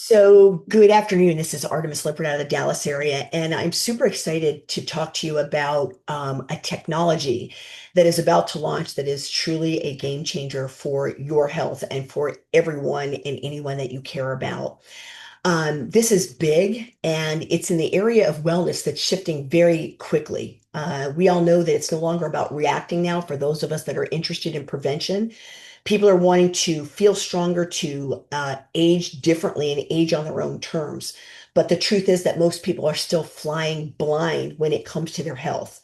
So, good afternoon. This is Artemis Lippert out of the Dallas area, and I'm super excited to talk to you about a technology that is about to launch that is truly a game changer for your health and for everyone and anyone that you care about. This is big, and it's in the area of wellness that's shifting very quickly. We all know that it's no longer about reacting now for those of us that are interested in prevention. People are wanting to feel stronger, to age differently and age on their own terms. But the truth is that most people are still flying blind when it comes to their health.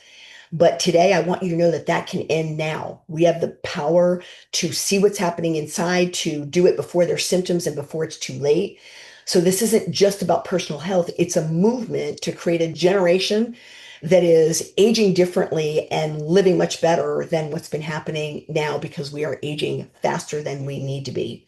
But today, I want you to know that that can end now. We have the power to see what's happening inside, to do it before there's symptoms and before it's too late. So, this isn't just about personal health, it's a movement to create a generation that is aging differently and living much better than what's been happening now because we are aging faster than we need to be.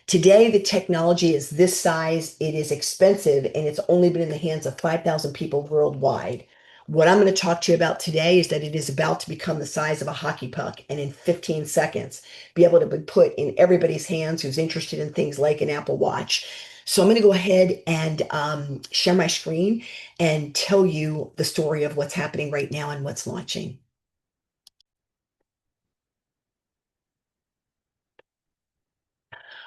Today, the technology is this size, it is expensive, and it's only been in the hands of 5,000 people worldwide. What I'm going to talk to you about today is that it is about to become the size of a hockey puck and in 15 seconds be able to be put in everybody's hands who's interested in things like an Apple Watch. So I'm going to go ahead and share my screen and tell you the story of what's happening right now and what's launching.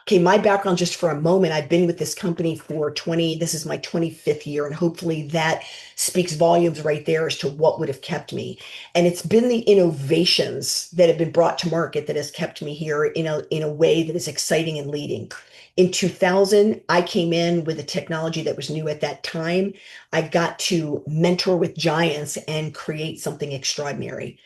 Okay, my background just for a moment, I've been with this company for 20, this is my 25th year, and hopefully that speaks volumes right there as to what would have kept me. And it's been the innovations that have been brought to market that has kept me here in a way that is exciting and leading. In 2000, I came in with a technology that was new at that time. I got to mentor with giants and create something extraordinary.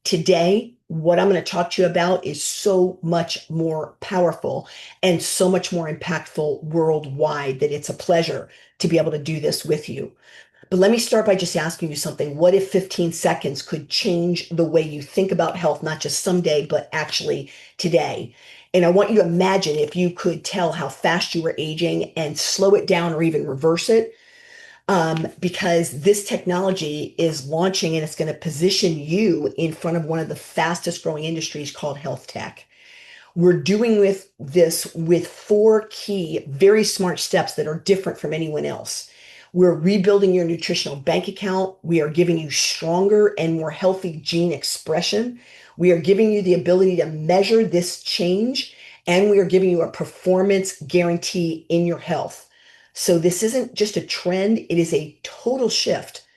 Today, what I'm going to talk to you about is so much more powerful and so much more impactful worldwide that it's a pleasure to be able to do this with you. But let me start by just asking you something. What if 15 seconds could change the way you think about health, not just someday, but actually today? And I want you to imagine if you could tell how fast you were aging and slow it down or even reverse it, because this technology is launching and it's going to position you in front of one of the fastest growing industries called health tech. We're doing with this with four key, very smart steps that are different from anyone else. We're rebuilding your nutritional bank account. We are giving you stronger and more healthy gene expression. We are giving you the ability to measure this change, and we are giving you a performance guarantee in your health. So this isn't just a trend, it is a total shift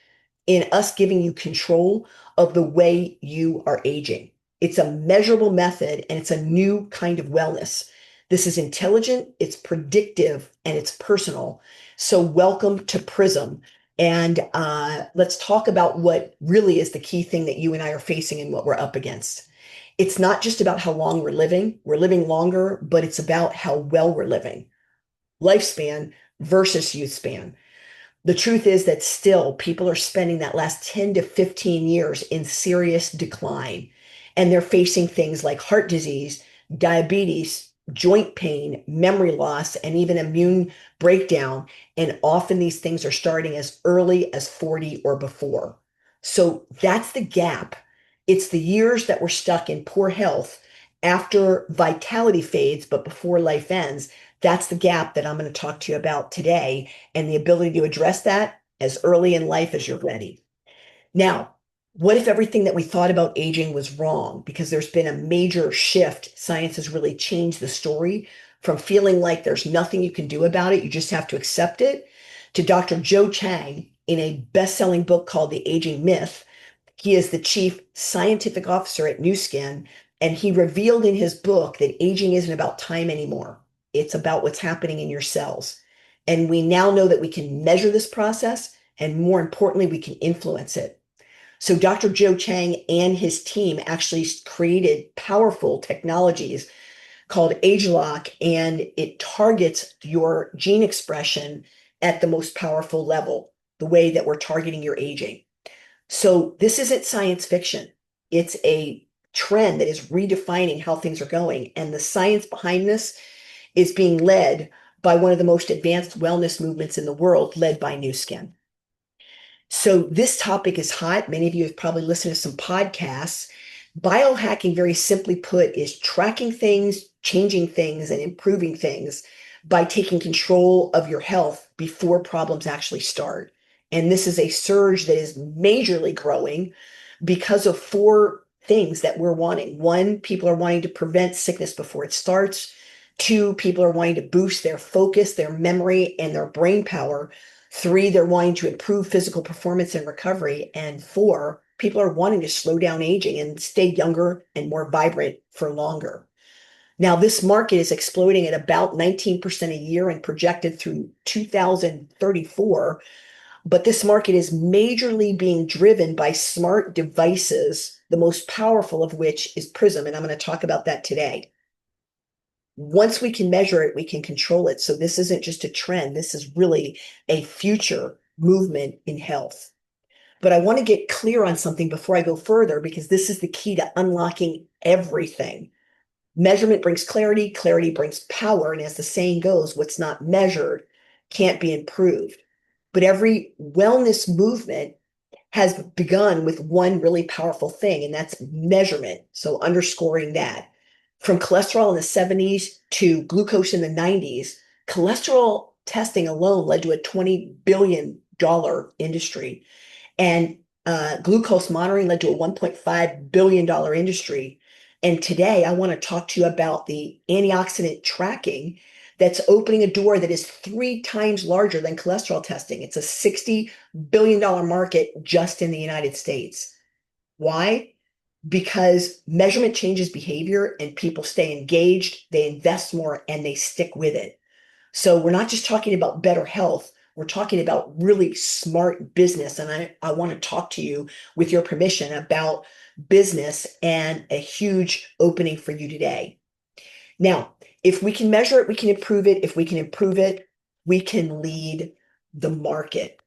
in us giving you control of the way you are aging. It's a measurable method and it's a new kind of wellness. This is intelligent, it's predictive, and it's personal. So, welcome to Prysm. And let's talk about what really is the key thing that you and I are facing and what we're up against. It's not just about how long we're living longer, but it's about how well we're living. Lifespan versus youth span. The truth is that still people are spending that last 10 to 15 years in serious decline. And they're facing things like heart disease, diabetes, joint pain, memory loss, and even immune breakdown. And often these things are starting as early as 40 or before. So that's the gap. It's the years that we're stuck in poor health after vitality fades, but before life ends. That's the gap that I'm going to talk to you about today and the ability to address that as early in life as you're ready. Now, what if everything that we thought about aging was wrong? Because there's been a major shift. Science has really changed the story from feeling like there's nothing you can do about it, you just have to accept it, to Dr. Joe Chang in a best-selling book called The Aging Myth. He is the chief scientific officer at Nu Skin, and he revealed in his book that aging isn't about time anymore. It's about what's happening in your cells. And we now know that we can measure this process, and more importantly, we can influence it. So Dr. Joe Chang and his team actually created powerful technologies called AgeLock, and it targets your gene expression at the most powerful level, the way that we're targeting your aging. So this isn't science fiction. It's a trend that is redefining how things are going. And the science behind this is being led by one of the most advanced wellness movements in the world, led by Nu Skin. So this topic is hot. Many of you have probably listened to some podcasts. Biohacking, very simply put, is tracking things, changing things, and improving things by taking control of your health before problems actually start. And this is a surge that is majorly growing because of four things that we're wanting. One, people are wanting to prevent sickness before it starts. Two, people are wanting to boost their focus, their memory, and their brain power. Three, they're wanting to improve physical performance and recovery. And four, people are wanting to slow down aging and stay younger and more vibrant for longer. Now, this market is exploding at about 19% a year and projected through 2034. But this market is majorly being driven by smart devices, the most powerful of which is Prysm. And I'm going to talk about that today. Once we can measure it, we can control it. So this isn't just a trend. This is really a future movement in health. But I want to get clear on something before I go further, because this is the key to unlocking everything. Measurement brings clarity, clarity brings power. And as the saying goes, what's not measured can't be improved. But every wellness movement has begun with one really powerful thing, and that's measurement. So underscoring that. From cholesterol in the 70s to glucose in the 90s, cholesterol testing alone led to a $20 billion industry. And glucose monitoring led to a $1.5 billion industry. And today, I want to talk to you about the antioxidant tracking that's opening a door that is 3 times larger than cholesterol testing. It's a $60 billion market just in the United States. Why? Because measurement changes behavior and people stay engaged, they invest more, and they stick with it. So we're not just talking about better health. We're talking about really smart business. And I want to talk to you, with your permission, about business and a huge opening for you today. Now, if we can measure it, we can improve it. If we can improve it, we can lead the market.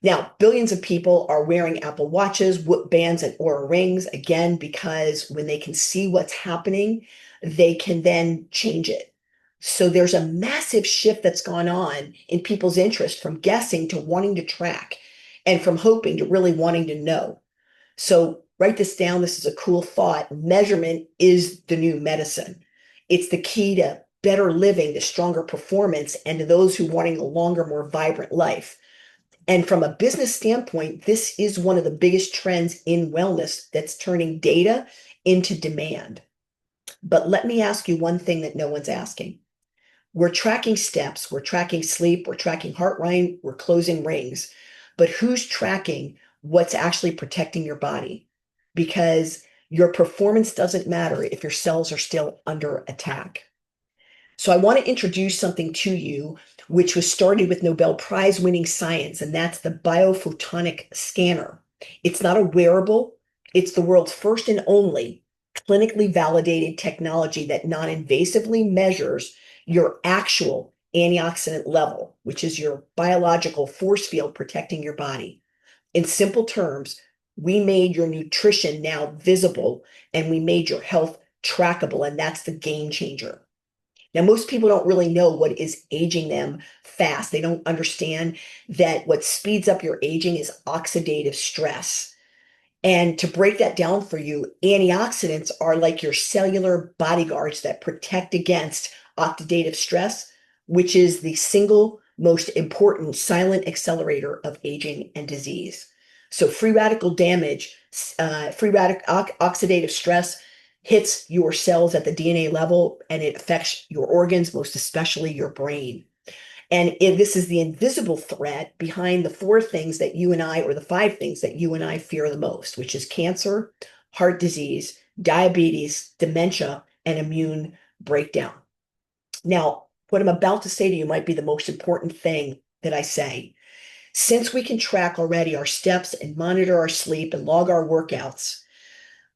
Now, billions of people are wearing Apple Watches, Whoop bands, and Oura rings, again, because when they can see what's happening, they can then change it. So there's a massive shift that's gone on in people's interest from guessing to wanting to track, and from hoping to really wanting to know. So write this down. This is a cool thought. Measurement is the new medicine. It's the key to better living, to stronger performance, and to those who wanting a longer, more vibrant life. And from a business standpoint, this is one of the biggest trends in wellness that's turning data into demand. But let me ask you one thing that no one's asking. We're tracking steps, we're tracking sleep, we're tracking heart rate, we're closing rings. But who's tracking what's actually protecting your body? Because your performance doesn't matter if your cells are still under attack. So I want to introduce something to you, which was started with Nobel Prize winning science, and that's the biophotonic scanner. It's not a wearable. It's the world's first and only clinically validated technology that non-invasively measures your actual antioxidant level, which is your biological force field protecting your body. In simple terms, we made your nutrition now visible, and we made your health trackable, and that's the game changer. Now, most people don't really know what is aging them fast. They don't understand that what speeds up your aging is oxidative stress. And to break that down for you, antioxidants are like your cellular bodyguards that protect against oxidative stress, which is the single most important silent accelerator of aging and disease. So free radical damage, oxidative stress hits your cells at the DNA level, and it affects your organs, most especially your brain. And this is the invisible threat behind the four things that you and I, or the five things that you and I fear the most, which is cancer, heart disease, diabetes, dementia, and immune breakdown. Now, what I'm about to say to you might be the most important thing that I say. Since we can track already our steps and monitor our sleep and log our workouts,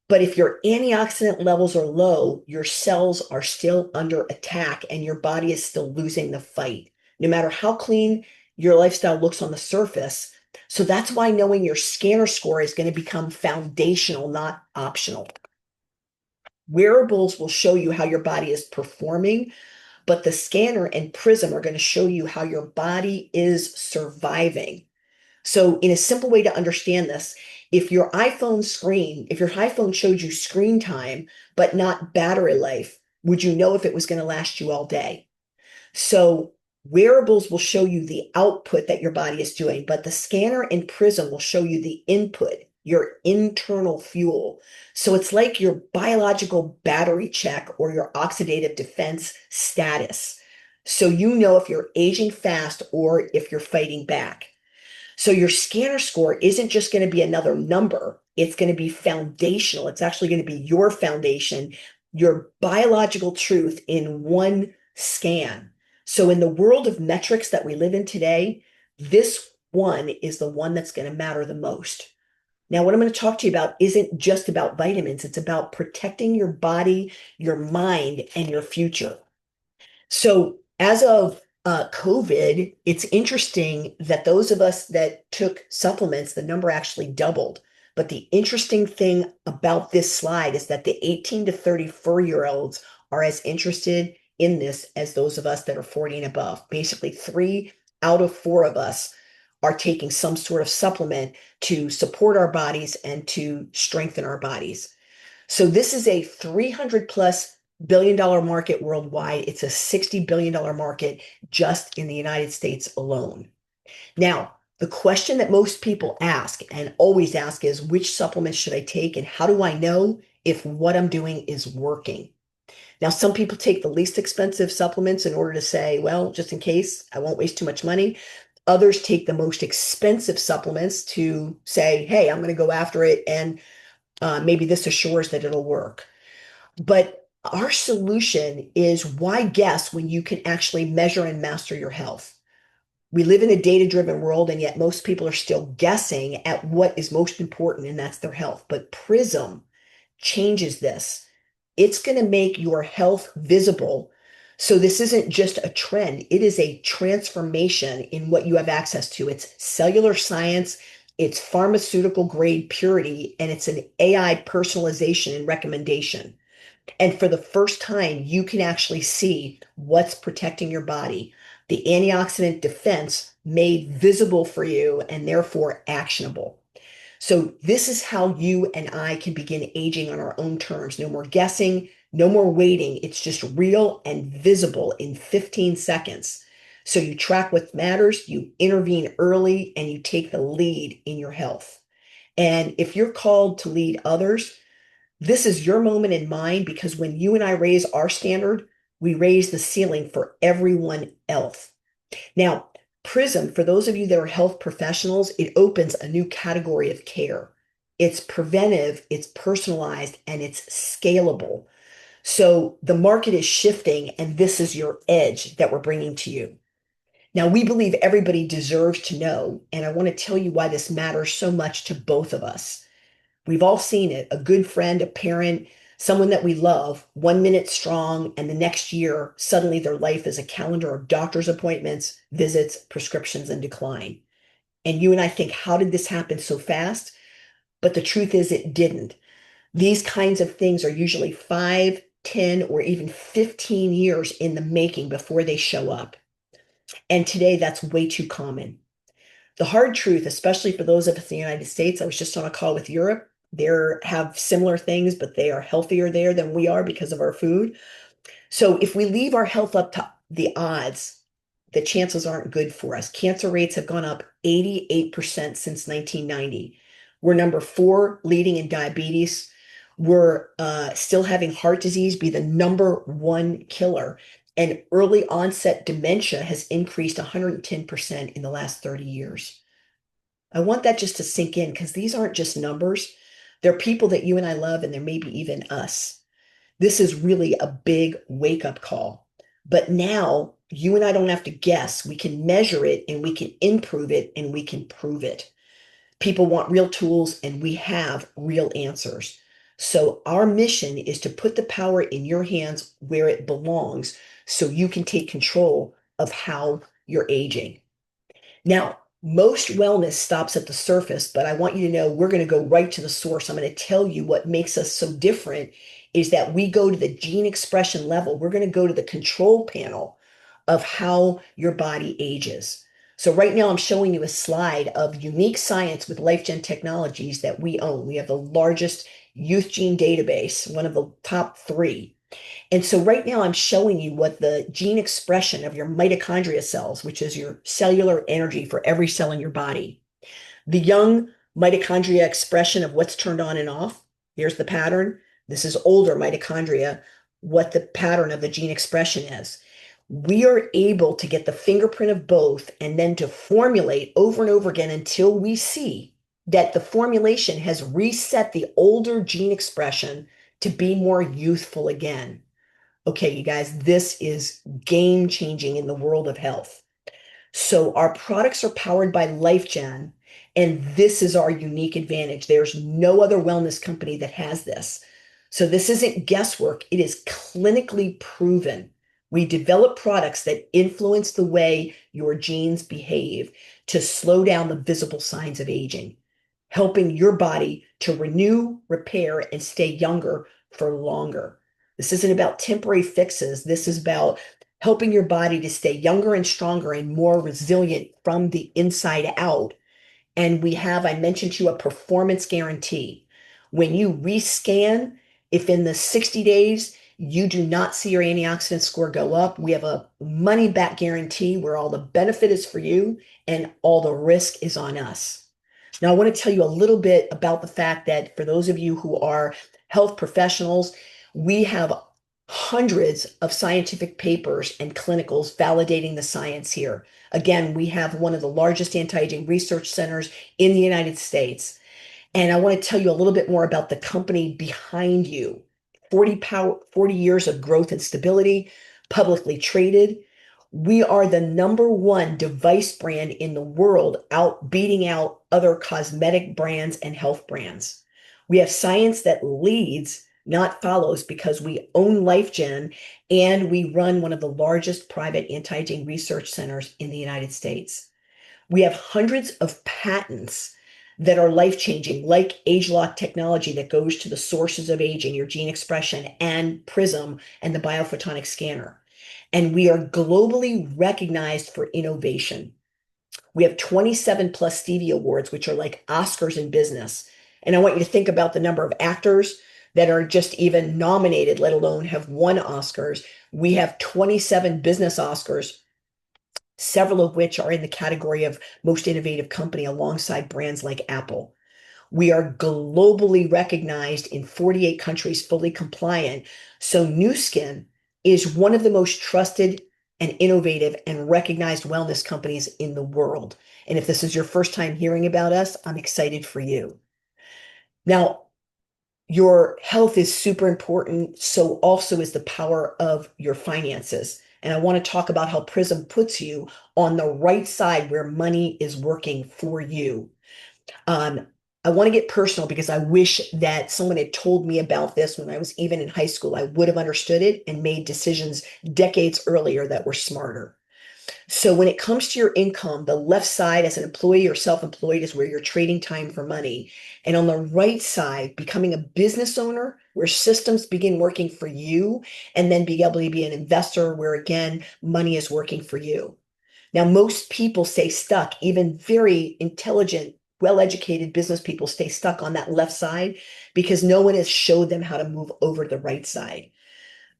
but if your antioxidant levels are low, your cells are still under attack and your body is still losing the fight, no matter how clean your lifestyle looks on the surface. So that's why knowing your scanner score is going to become foundational, not optional. Wearables will show you how your body is performing, but the scanner and Prysm are going to show you how your body is surviving. So in a simple way to understand this, if your iPhone showed you screen time, but not battery life, would you know if it was going to last you all day? So wearables will show you the output that your body is doing, but the scanner and Prysm will show you the input, your internal fuel. So it's like your biological battery check or your oxidative defense status. So you know if you're aging fast or if you're fighting back. So your scanner score isn't just going to be another number. It's going to be foundational. It's actually going to be your foundation, your biological truth in one scan. So in the world of metrics that we live in today, this one is the one that's going to matter the most. Now, what I'm going to talk to you about isn't just about vitamins. It's about protecting your body, your mind, and your future. So as of COVID, it's interesting that those of us that took supplements, the number actually doubled. But the interesting thing about this slide is that the 18 to 34-year-olds are as interested in this as those of us that are 40 and above. Basically, 3 out of 4 of us are taking some sort of supplement to support our bodies and to strengthen our bodies. So this is a 300 plus billion-dollar market worldwide. It's a $60 billion market just in the United States alone. Now, the question that most people ask and always ask is, which supplements should I take and how do I know if what I'm doing is working? Now, some people take the least expensive supplements in order to say, well, just in case, I won't waste too much money. Others take the most expensive supplements to say, hey, I'm going to go after it and maybe this assures that it'll work. But our solution is, why guess when you can actually measure and master your health? We live in a data-driven world, and yet most people are still guessing at what is most important, and that's their health. But Prysm changes this. It's going to make your health visible. So this isn't just a trend, it is a transformation in what you have access to. It's cellular science, it's pharmaceutical grade purity, and it's an AI personalization and recommendation. And for the first time, you can actually see what's protecting your body, the antioxidant defense made visible for you and therefore actionable. So this is how you and I can begin aging on our own terms. No more guessing, no more waiting. It's just real and visible in 15 seconds. So you track what matters, you intervene early, and you take the lead in your health. And if you're called to lead others, this is your moment in mind, because when you and I raise our standard, we raise the ceiling for everyone else. Now, Prysm, for those of you that are health professionals, it opens a new category of care. It's preventive, it's personalized, and it's scalable. So the market is shifting, and this is your edge that we're bringing to you. Now, we believe everybody deserves to know, and I want to tell you why this matters so much to both of us. We've all seen it, a good friend, a parent, someone that we love, 1 minute strong, and the next year, suddenly their life is a calendar of doctor's appointments, visits, prescriptions, and decline. And you and I think, how did this happen so fast? But the truth is, it didn't. These kinds of things are usually 5, 10, or even 15 years in the making before they show up. And today, that's way too common. The hard truth, especially for those of us in the United States, I was just on a call with Europe. They have similar things, but they are healthier there than we are because of our food. So if we leave our health up to the odds, the chances aren't good for us. Cancer rates have gone up 88% since 1990. We're number 4 leading in diabetes. We're still having heart disease be the number 1 killer. And early onset dementia has increased 110% in the last 30 years. I want that just to sink in, because these aren't just numbers. They're people that you and I love, and they're maybe even us. This is really a big wake-up call. But now you and I don't have to guess. We can measure it, and we can improve it, and we can prove it. People want real tools, and we have real answers. So our mission is to put the power in your hands where it belongs, so you can take control of how you're aging. Now, most wellness stops at the surface, but I want you to know we're going to go right to the source. I'm going to tell you what makes us so different is that we go to the gene expression level. We're going to go to the control panel of how your body ages. So right now I'm showing you a slide of unique science with LifeGen Technologies that we own. We have the largest youth gene database, one of the top 3. And so right now I'm showing you what the gene expression of your mitochondria cells, which is your cellular energy for every cell in your body, the young mitochondria expression of what's turned on and off. Here's the pattern. This is older mitochondria, what the pattern of the gene expression is. We are able to get the fingerprint of both and then to formulate over and over again until we see that the formulation has reset the older gene expression to be more youthful again. Okay, you guys, this is game changing in the world of health. So our products are powered by LifeGen, and this is our unique advantage. There's no other wellness company that has this. So this isn't guesswork, it is clinically proven. We develop products that influence the way your genes behave to slow down the visible signs of aging, helping your body to renew, repair, and stay younger for longer. This isn't about temporary fixes. This is about helping your body to stay younger and stronger and more resilient from the inside out. And we have, I mentioned to you, a performance guarantee. When you rescan, if in the 60 days you do not see your antioxidant score go up, we have a money back guarantee where all the benefit is for you and all the risk is on us. Now, I want to tell you a little bit about the fact that for those of you who are health professionals, we have hundreds of scientific papers and clinicals validating the science here. Again, we have one of the largest anti-aging research centers in the United States. And I want to tell you a little bit more about the company behind you. 40 years of growth and stability, publicly traded. We are the number one device brand in the world, beating out other cosmetic brands and health brands. We have science that leads, not follows, because we own LifeGen and we run one of the largest private anti-aging research centers in the United States. We have hundreds of patents that are life-changing, like age lock technology that goes to the sources of aging, your gene expression, and Prysm and the biophotonic scanner. And we are globally recognized for innovation. We have 27 plus Stevie Awards, which are like Oscars in business. And I want you to think about the number of actors that are just even nominated, let alone have won Oscars. We have 27 business Oscars, several of which are in the category of most innovative company alongside brands like Apple. We are globally recognized in 48 countries, fully compliant. So Nu Skin is one of the most trusted and innovative and recognized wellness companies in the world. And if this is your first time hearing about us, I'm excited for you. Now, your health is super important. So also is the power of your finances. And I want to talk about how Prysm puts you on the right side where money is working for you. Um, I want to get personal because I wish that someone had told me about this when I was even in high school. I would have understood it and made decisions decades earlier that were smarter. So when it comes to your income, the left side as an employee or self-employed is where you're trading time for money. And on the right side, becoming a business owner where systems begin working for you and then be able to be an investor where again, money is working for you. Now, most people stay stuck, even very intelligent, well-educated business people stay stuck on that left side because no one has showed them how to move over to the right side.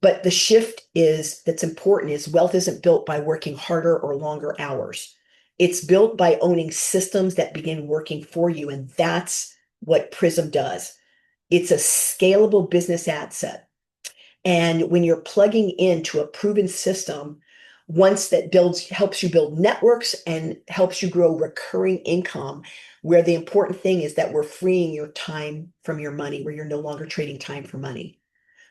But the shift is that's important is wealth isn't built by working harder or longer hours. It's built by owning systems that begin working for you. And that's what Prysm does. It's a scalable business asset. And when you're plugging into a proven system, once that helps you build networks and helps you grow recurring income, where the important thing is that we're freeing your time from your money, where you're no longer trading time for money.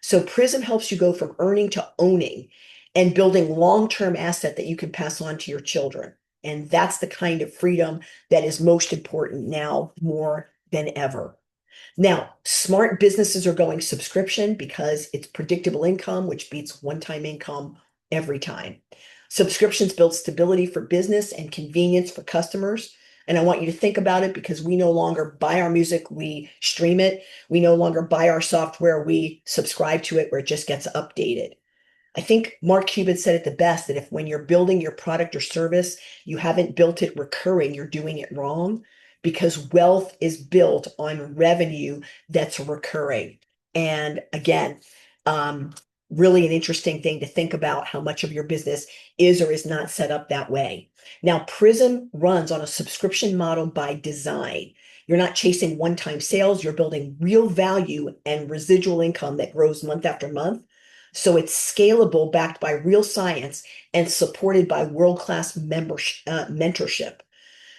So Prysm helps you go from earning to owning and building long-term asset that you can pass on to your children. And that's the kind of freedom that is most important now more than ever. Now, smart businesses are going subscription because it's predictable income, which beats one-time income every time. Subscriptions build stability for business and convenience for customers. And I want you to think about it because we no longer buy our music, we stream it. We no longer buy our software, we subscribe to it where it just gets updated. I think Mark Cuban said it the best that if when you're building your product or service, you haven't built it recurring, you're doing it wrong because wealth is built on revenue that's recurring. And again, really an interesting thing to think about how much of your business is or is not set up that way. Now, Prysm runs on a subscription model by design. You're not chasing one-time sales, you're building real value and residual income that grows month after month. So it's scalable, backed by real science, and supported by world-class mentorship.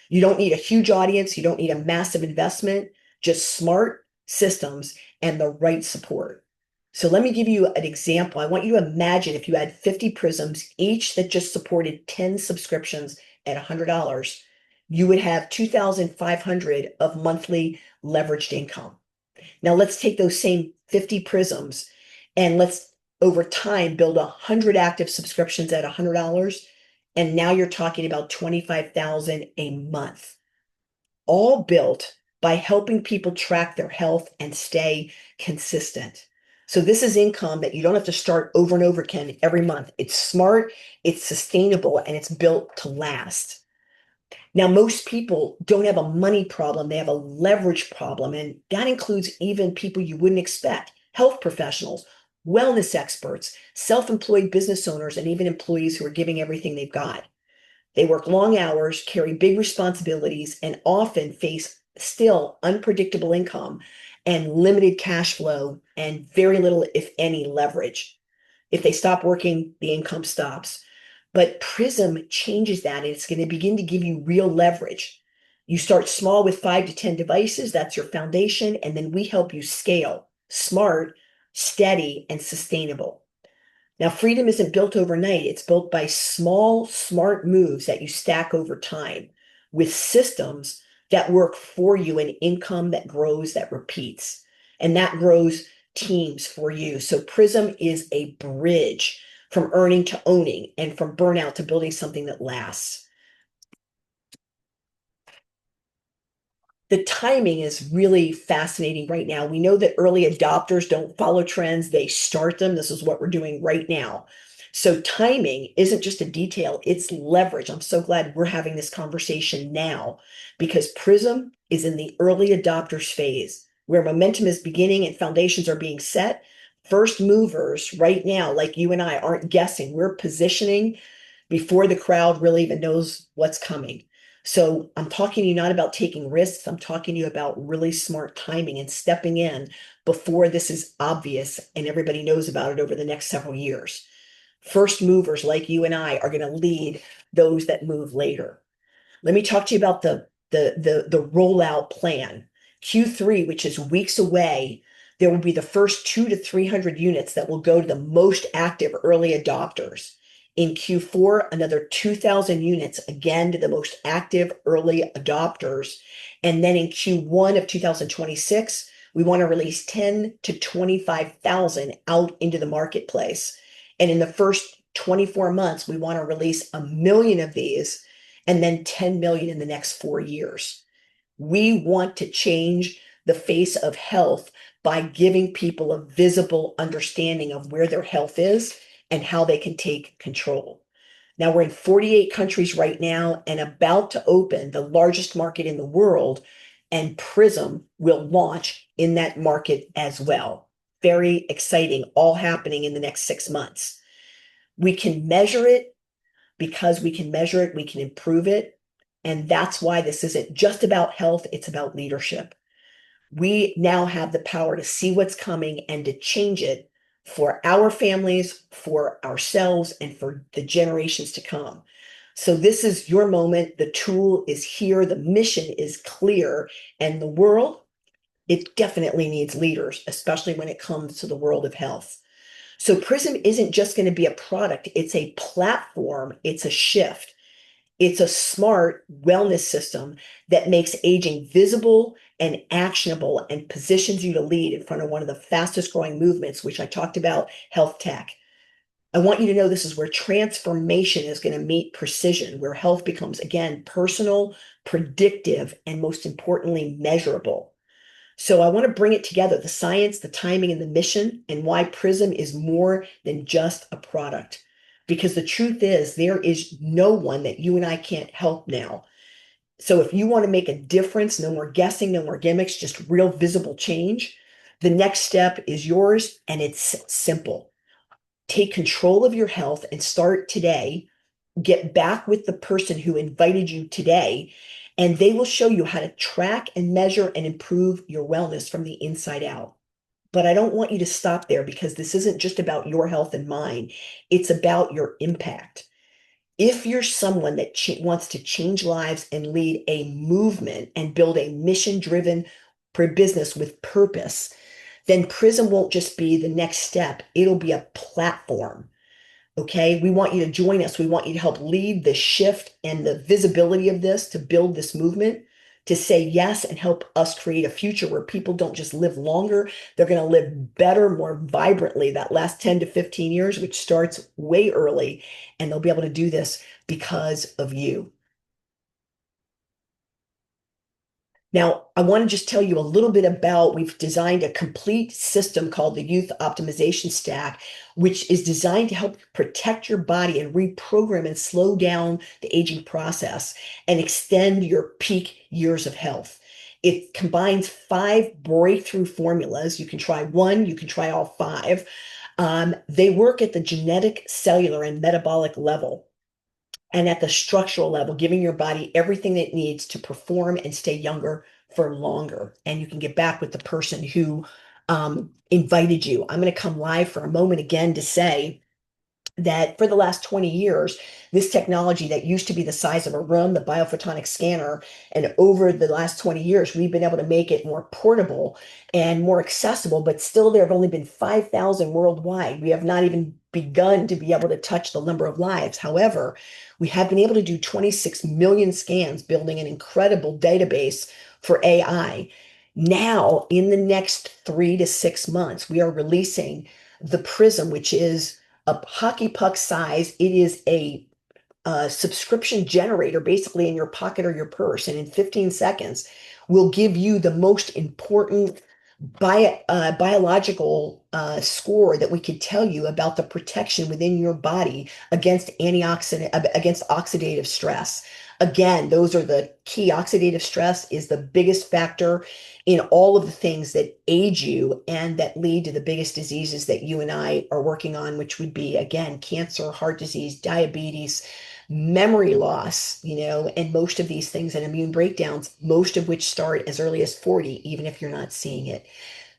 You don't need a huge audience, you don't need a massive investment, just smart systems and the right support. So let me give you an example. I want you to imagine if you had 50 prisms, each that just supported 10 subscriptions at $100, you would have 2,500 of monthly leveraged income. Now let's take those same 50 prisms and let's over time build 100 active subscriptions at $100. And now you're talking about 25,000 a month, all built by helping people track their health and stay consistent. So this is income that you don't have to start over and over again every month. It's smart, it's sustainable, and it's built to last. Now, most people don't have a money problem, they have a leverage problem, and that includes even people you wouldn't expect, health professionals, wellness experts, self-employed business owners, and even employees who are giving everything they've got. They work long hours, carry big responsibilities, and often face still unpredictable income and limited cash flow and very little, if any, leverage. If they stop working, the income stops. But Prysm changes that, and it's going to begin to give you real leverage. You start small with 5 to 10 devices, that's your foundation, and then we help you scale smart, steady, and sustainable. Now, freedom isn't built overnight. It's built by small, smart moves that you stack over time with systems that work for you and income that grows, that repeats, and that grows teams for you. So Prysm is a bridge from earning to owning and from burnout to building something that lasts. The timing is really fascinating right now. We know that early adopters don't follow trends, they start them. This is what we're doing right now. So timing isn't just a detail, it's leverage. I'm so glad we're having this conversation now because Prysm is in the early adopters phase where momentum is beginning and foundations are being set. First movers right now, like you and I, aren't guessing. We're positioning before the crowd really even knows what's coming. So I'm talking to you not about taking risks. I'm talking to you about really smart timing and stepping in before this is obvious and everybody knows about it over the next several years. First movers like you and I are going to lead those that move later. Let me talk to you about the rollout plan. Q3, which is weeks away, there will be the first 200 to 300 units that will go to the most active early adopters. In Q4, another 2,000 units, again, to the most active early adopters. And then in Q1 of 2026, we want to release 10 to 25,000 out into the marketplace. And in the first 24 months, we want to release 1 million of these and then 10 million in the next 4 years. We want to change the face of health by giving people a visible understanding of where their health is and how they can take control. Now, we're in 48 countries right now and about to open the largest market in the world, and Prysm will launch in that market as well. Very exciting, all happening in the next 6 months. We can measure it. Because we can measure it, we can improve it. And that's why this isn't just about health, it's about leadership. We now have the power to see what's coming and to change it for our families, for ourselves, and for the generations to come. So this is your moment. The tool is here. The mission is clear. And the world, it definitely needs leaders, especially when it comes to the world of health. So Prysm isn't just going to be a product, it's a platform, it's a shift. It's a smart wellness system that makes aging visible and actionable and positions you to lead in front of one of the fastest growing movements, which I talked about, health tech. I want you to know this is where transformation is going to meet precision, where health becomes, again, personal, predictive, and most importantly, measurable. So I want to bring it together, the science, the timing, and the mission, and why Prysm is more than just a product. Because the truth is, there is no one that you and I can't help now. So if you want to make a difference, no more guessing, no more gimmicks, just real visible change, the next step is yours, and it's simple. Take control of your health and start today. Get back with the person who invited you today, and they will show you how to track and measure and improve your wellness from the inside out. But I don't want you to stop there because this isn't just about your health and mind. It's about your impact. If you're someone that wants to change lives and lead a movement and build a mission-driven business with purpose, then Prism won't just be the next step. It'll be a platform. Okay, we want you to join us. We want you to help lead the shift and the visibility of this to build this movement, to say yes and help us create a future where people don't just live longer, they're going to live better, more vibrantly that last 10 to 15 years, which starts way early. And they'll be able to do this because of you. Now, I want to just tell you a little bit about we've designed a complete system called the Youth Optimization Stack, which is designed to help protect your body and reprogram and slow down the aging process and extend your peak years of health. It combines 5 breakthrough formulas. You can try one, you can try all 5. They work at the genetic, cellular, and metabolic level and at the structural level, giving your body everything it needs to perform and stay younger for longer. And you can get back with the person who invited you. I'm going to come live for a moment again to say that for the last 20 years, this technology that used to be the size of a room, the biophotonic scanner, and over the last 20 years, we've been able to make it more portable and more accessible, but still there have only been 5,000 worldwide. We have not even begun to be able to touch the number of lives. However, we have been able to do 26 million scans, building an incredible database for AI. Now, in the next 3 to 6 months, we are releasing the Prism, which is a hockey puck size. It is a subscription generator basically in your pocket or your purse. And in 15 seconds, will give you the most important biological score that we could tell you about the protection within your body against against oxidative stress. Again, those are the key. Oxidative stress is the biggest factor in all of the things that age you and that lead to the biggest diseases that you and I are working on, which would be, again, cancer, heart disease, diabetes, memory loss, and most of these things and immune breakdowns, most of which start as early as 40, even if you're not seeing it.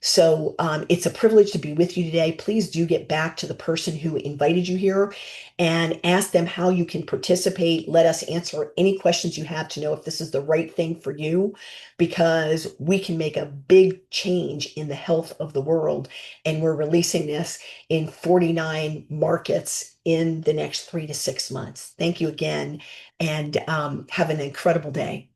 So it's a privilege to be with you today. Please do get back to the person who invited you here and ask them how you can participate. Let us answer any questions you have to know if this is the right thing for you, because we can make a big change in the health of the world. And we're releasing this in 49 markets in the next 3 to 6 months. Thank you again, and have an incredible day.